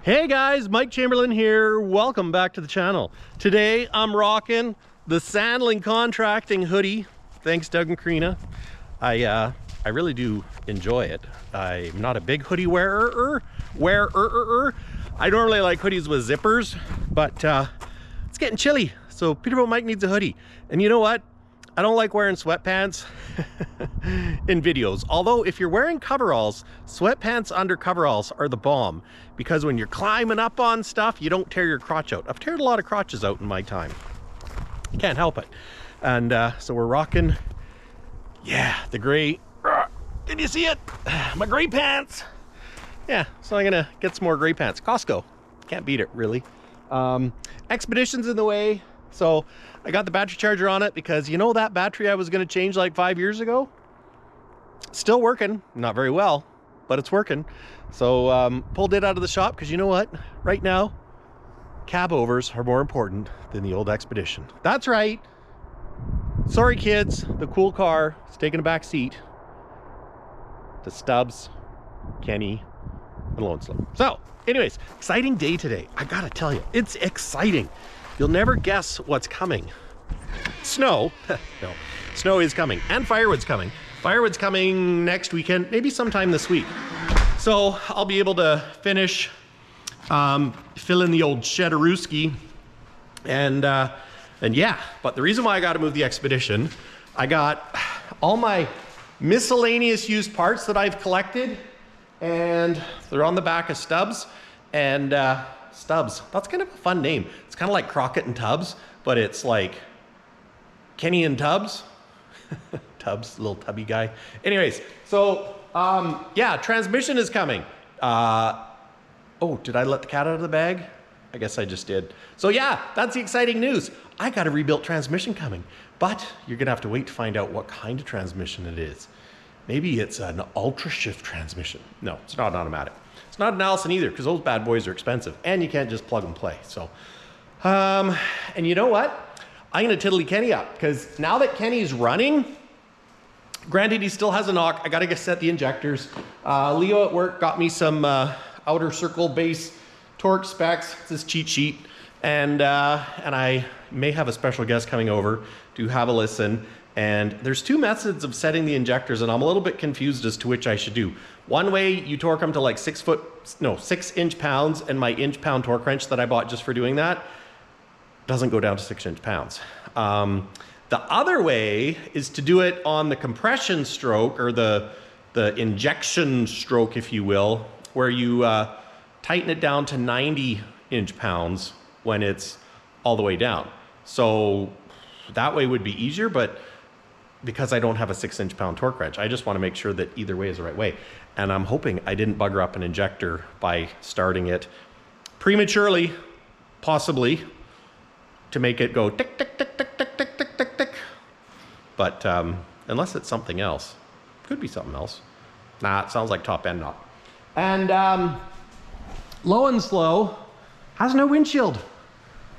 Hey guys, Mike Chamberlain here. Welcome back to the channel. Today I'm rocking the Sandling Contracting hoodie. Thanks Doug and Karina. I really do enjoy it. I'm not a big hoodie wearer. I don't really like hoodies with zippers, but it's getting chilly. So Peterbilt Mike needs a hoodie. And you know what? I don't like wearing sweatpants in videos. Although if you're wearing coveralls, sweatpants under coveralls are the bomb, because when you're climbing up on stuff, you don't tear your crotch out. I've teared a lot of crotches out in my time. Can't help it. And so we're rocking, yeah, the gray. Can you see it? My gray pants. Yeah, so I'm gonna get some more gray pants. Costco. Can't beat it, really. Expedition's in the way. So I got the battery charger on it because you know that battery I was going to change like 5 years ago? Still working, not very well, but it's working. So pulled it out of the shop because you know what? Right now, Cabovers are more important than the old Expedition. That's right. Sorry kids, the cool car is taking a back seat to Stubs, Kenny, and Lone Slow. So anyways, exciting day today. I gotta tell you, it's exciting. You'll never guess what's coming. Snow. No, snow is coming, and firewood's coming. Firewood's coming next weekend, maybe sometime this week. So I'll be able to finish, fill in the old Shedderooski, and yeah. But the reason why I got to move the Expedition, I got all my miscellaneous used parts that I've collected, and they're on the back of Stubs, and Stubs, that's kind of a fun name. It's kind of like Crockett and Tubbs, but it's like Kenny and Tubbs. Tubbs, little tubby guy. Anyways, so yeah, transmission is coming. Oh, did I let the cat out of the bag? I guess I just did. So yeah, that's the exciting news. I got a rebuilt transmission coming, but you're gonna have to wait to find out what kind of transmission it is. Maybe it's an ultra shift transmission. No, it's not automatic. It's not an Allison either, because those bad boys are expensive and you can't just plug and play. So, and you know what? I'm gonna tiddly Kenny up, because now that Kenny's running, granted he still has a knock, I gotta set the injectors. Leo at work got me some outer circle base torque specs, it's this cheat sheet, and I may have a special guest coming over to have a listen. And there's two methods of setting the injectors, and I'm a little bit confused as to which I should do. One way, you torque them to like 6 inch pounds, and my inch pound torque wrench that I bought just for doing that doesn't go down to 6 inch pounds. The other way is to do it on the compression stroke, or the injection stroke, if you will, where you tighten it down to 90 inch pounds when it's all the way down. So that way would be easier, but because I don't have a 6 inch pound torque wrench, I just want to make sure that either way is the right way. And I'm hoping I didn't bugger up an injector by starting it prematurely, possibly, to make it go tick, tick, tick, tick, tick, tick, tick, tick, tick. But unless it's something else, could be something else. Nah, it sounds like top end knot. And Low and Slow has no windshield,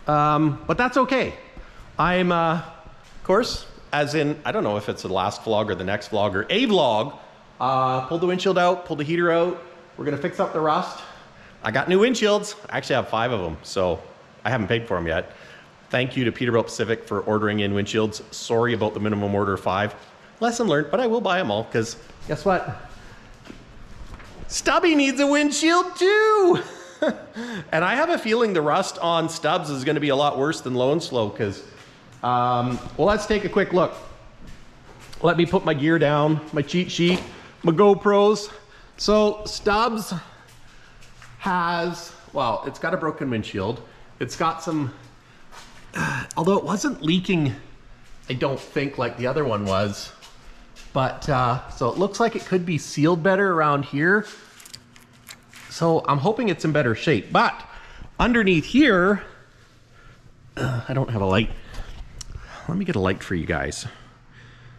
but that's okay. I'm, of course, as in, I don't know if it's the last vlog or the next vlog or a vlog, pulled the windshield out, pulled the heater out. We're gonna fix up the rust. I got new windshields. I actually have 5 of them, so I haven't paid for them yet. Thank you to Peterbilt Pacific for ordering in windshields. Sorry about the minimum order of 5. Lesson learned, but I will buy them all, because guess what? Stubby needs a windshield too! And I have a feeling the rust on Stubs is gonna be a lot worse than Low and Slow, because well, let's take a quick look. Let me put my gear down, my cheat sheet, my GoPros. So Stubs has, well, it's got a broken windshield. It's got some, although it wasn't leaking, I don't think, like the other one was. But, so it looks like it could be sealed better around here. So I'm hoping it's in better shape. But underneath here, I don't have a light. Let me get a light for you guys.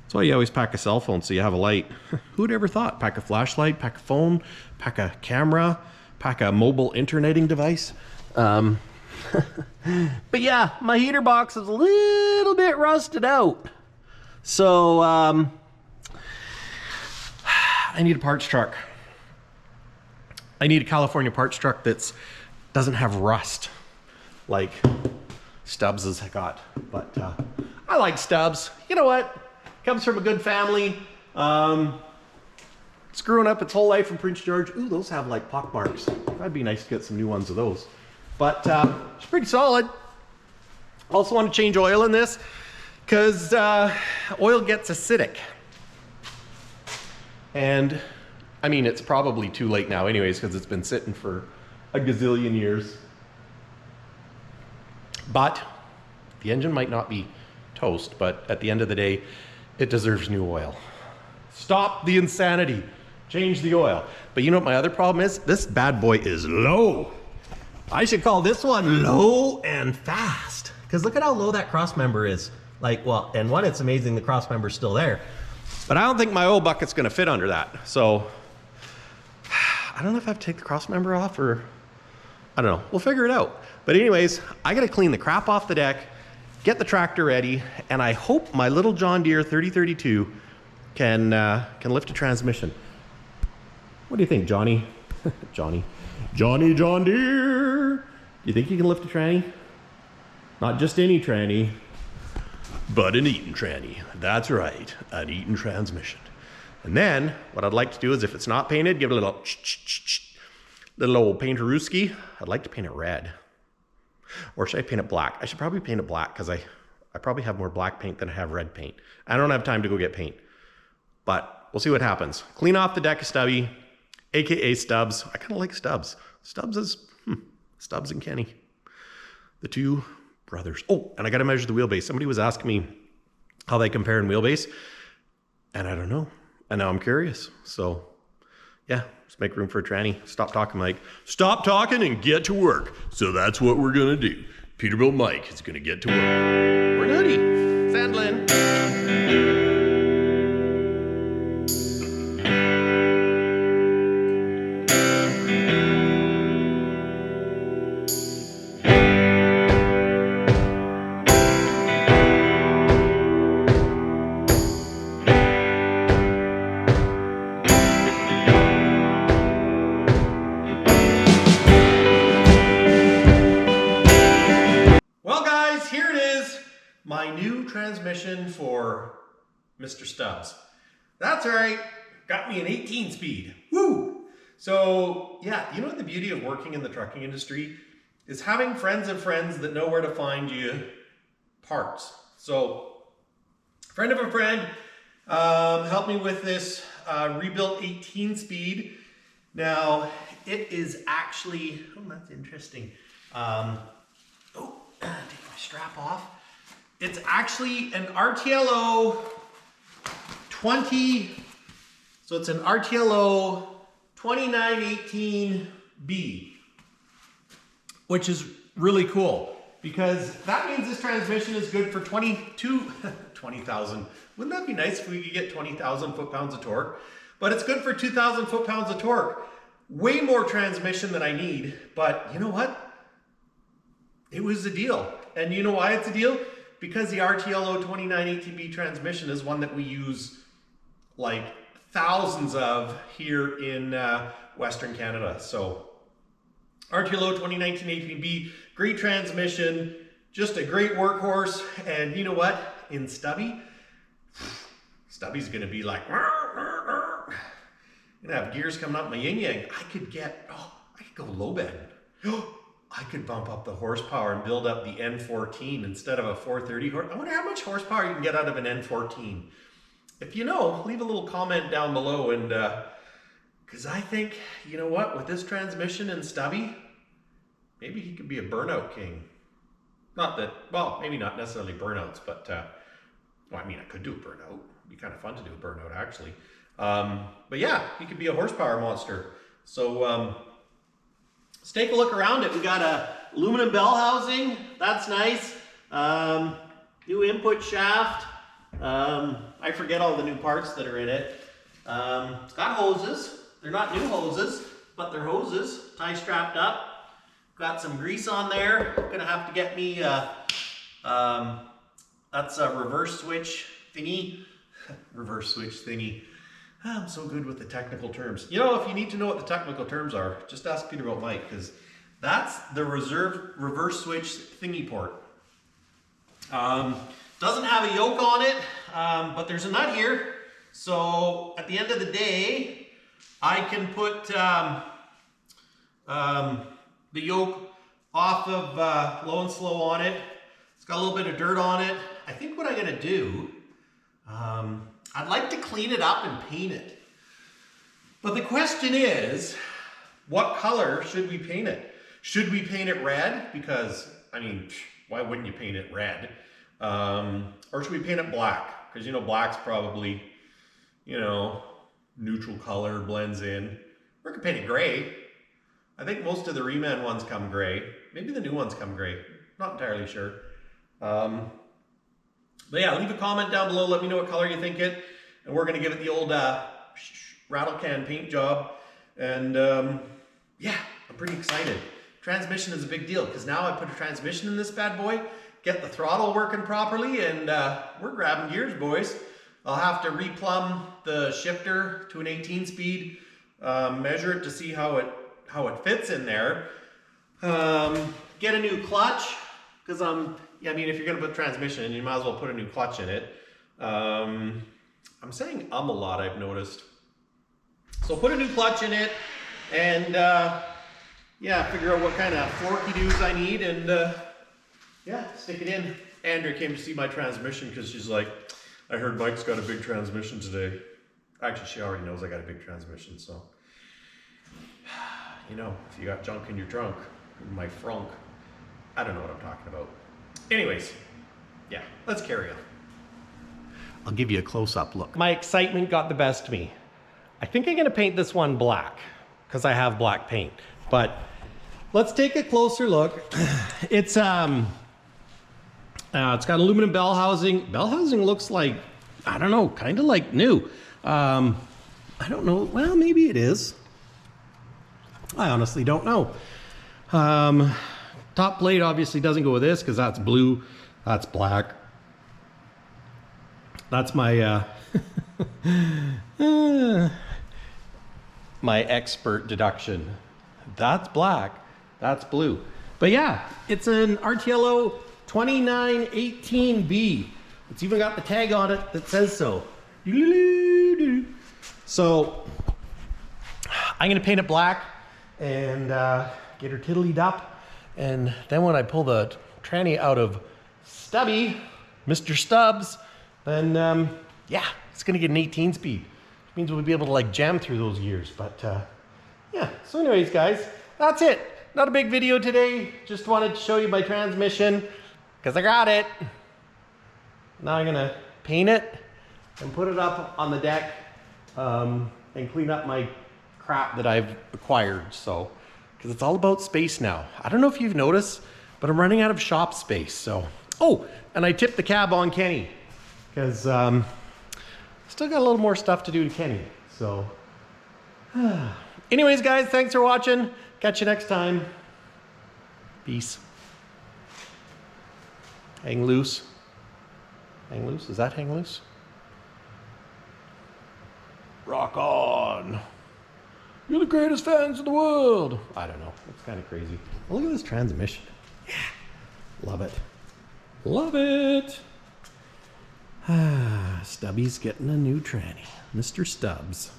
That's why you always pack a cell phone, so you have a light. Who'd ever thought? Pack a flashlight, pack a phone, pack a camera, pack a mobile interneting device. But yeah, my heater box is a little bit rusted out. So I need a parts truck. I need a California parts truck that's doesn't have rust like Stubs has got. But I like Stubs. You know what? Comes from a good family. It's grown up its whole life in Prince George. Ooh, those have like pock marks. That'd be nice to get some new ones of those. But it's pretty solid. Also want to change oil in this because oil gets acidic. And I mean, it's probably too late now anyways because it's been sitting for a gazillion years. But the engine might not be toast, but at the end of the day, it deserves new oil. Stop the insanity. Change the oil. But you know what my other problem is? This bad boy is low. I should call this one low and fast. Because look at how low that cross member is. Like, well, and one, it's amazing the cross member's still there. But I don't think my oil bucket's gonna fit under that. So, I don't know if I have to take the cross member off or, I don't know. We'll figure it out. But anyways, I gotta clean the crap off the deck, get the tractor ready, and I hope my little John Deere 3032 can lift a transmission. What do you think, Johnny? Johnny John Deere. You think you can lift a tranny? Not just any tranny, but an Eaton tranny. That's right, an Eaton transmission. And then what I'd like to do is, if it's not painted, give it a little old painterooski. I'd like to paint it red. Or should I paint it black? I should probably paint it black because I probably have more black paint than I have red paint. I don't have time to go get paint. But we'll see what happens. Clean off the deck of Stubby, AKA Stubs. I kind of like Stubs. Stubs is, Stubs and Kenny. The two brothers. Oh, and I got to measure the wheelbase. Somebody was asking me how they compare in wheelbase. And I don't know. And now I'm curious. So, yeah, let's make room for a tranny. Stop talking, Mike. Stop talking and get to work. So that's what we're going to do. Peterbilt Mike is going to get to work. We're nutty. Sandlin. My new transmission for Mr. Stubs. That's right, got me an 18 speed. Woo! So yeah, you know what the beauty of working in the trucking industry is? Having friends of friends that know where to find you parts. So friend of a friend helped me with this rebuilt 18 speed. Now it is actually, oh, that's interesting. Take my strap off. It's actually an RTLO 20, so it's an RTLO 2918B, which is really cool because that means this transmission is good for 20,000. Wouldn't that be nice if we could get 20,000 foot-pounds of torque? But it's good for 2,000 foot-pounds of torque. Way more transmission than I need, but you know what? It was a deal. And you know why it's a deal? Because the RTLO 2918B transmission is one that we use like thousands of here in Western Canada. So RTLO 2019-18B, great transmission, just a great workhorse. And you know what? In Stubby's gonna be like, gonna have gears coming up my yin yang. I could go low bed. I could bump up the horsepower and build up the N14 instead of a 430 horse. I wonder how much horsepower you can get out of an N14. If you know, leave a little comment down below. And because I think, you know what, with this transmission and Stubby, maybe he could be a burnout king. Not that, well, maybe not necessarily burnouts, but well, I mean, I could do a burnout. It'd be kind of fun to do a burnout, actually. But yeah, he could be a horsepower monster. So let's take a look around it. We got a aluminum bell housing. That's nice. New input shaft. I forget all the new parts that are in it. It's got hoses. They're not new hoses, but they're hoses. Tie strapped up. Got some grease on there. Gonna have to get me that's a reverse switch thingy. Reverse switch thingy. I'm so good with the technical terms. You know, if you need to know what the technical terms are, just ask Peterbilt Mike, because That's the reverse switch thingy port. Doesn't have a yoke on it, but there's a nut here. So at the end of the day, I can put the yoke off of low and slow on it. It's got a little bit of dirt on it. I think what I'm gonna do, I'd like to clean it up and paint it. But the question is, what color should we paint it? Should we paint it red? Because, I mean, why wouldn't you paint it red? Or should we paint it black? Because, you know, black's probably, you know, neutral color, blends in. Or we could paint it gray. I think most of the Reman ones come gray. Maybe the new ones come gray. Not entirely sure. But yeah, leave a comment down below. Let me know what color you think it. And we're going to give it the old rattle can paint job. And yeah, I'm pretty excited. Transmission is a big deal because now I put a transmission in this bad boy, get the throttle working properly, and we're grabbing gears, boys. I'll have to replumb the shifter to an 18 speed, measure it to see how it fits in there. Get a new clutch, because yeah, I mean, if you're gonna put transmission in, you might as well put a new clutch in it. I'm saying a lot, I've noticed. So put a new clutch in it, and yeah, figure out what kind of forky-doos I need, and yeah, stick it in. Andrea came to see my transmission because she's like, I heard Mike's got a big transmission today. Actually, she already knows I got a big transmission, so. You know, if you got junk in your trunk, in my frunk, I don't know what I'm talking about. Anyways, yeah, let's carry on. I'll give you a close-up look. My excitement got the best of me. I think I'm gonna paint this one black, because I have black paint. But let's take a closer look. It's got aluminum bell housing. Bell housing looks like, I don't know, kind of like new. I don't know, well, maybe it is. I honestly don't know. Top plate obviously doesn't go with this because that's blue, that's black. That's my my expert deduction. That's black, that's blue. But yeah, it's an RTLO 2918B. It's even got the tag on it that says so. So I'm gonna paint it black and get her tiddlied up. And then when I pull the tranny out of Stubby, Mr. Stubs, then yeah, it's gonna get an 18 speed. Which means we'll be able to like jam through those gears. But yeah, so anyways guys, that's it. Not a big video today. Just wanted to show you my transmission because I got it. Now I'm gonna paint it and put it up on the deck and clean up my crap that I've acquired. So, because it's all about space now. I don't know if you've noticed, but I'm running out of shop space. So, oh, and I tipped the cab on Kenny because still got a little more stuff to do to Kenny. So, anyways, guys, thanks for watching. Catch you next time. Peace. Hang loose. Hang loose? Is that hang loose? Rock on. You're the greatest fans in the world. I don't know. It's kind of crazy. Oh, look at this transmission. Yeah. Love it. Love it. Stubby's getting a new tranny. Mr. Stubs.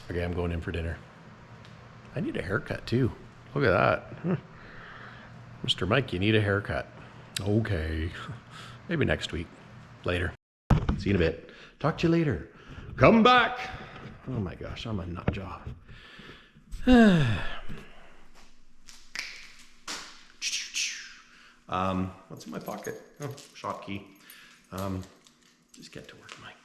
Okay, I'm going in for dinner. I need a haircut too. Look at that. Mr. Mike, you need a haircut. Okay. Maybe next week. Later. See you in a bit. Talk to you later. Come back. Oh my gosh, I'm a nut job. What's in my pocket? Oh, shop key. Just get to work, Mike.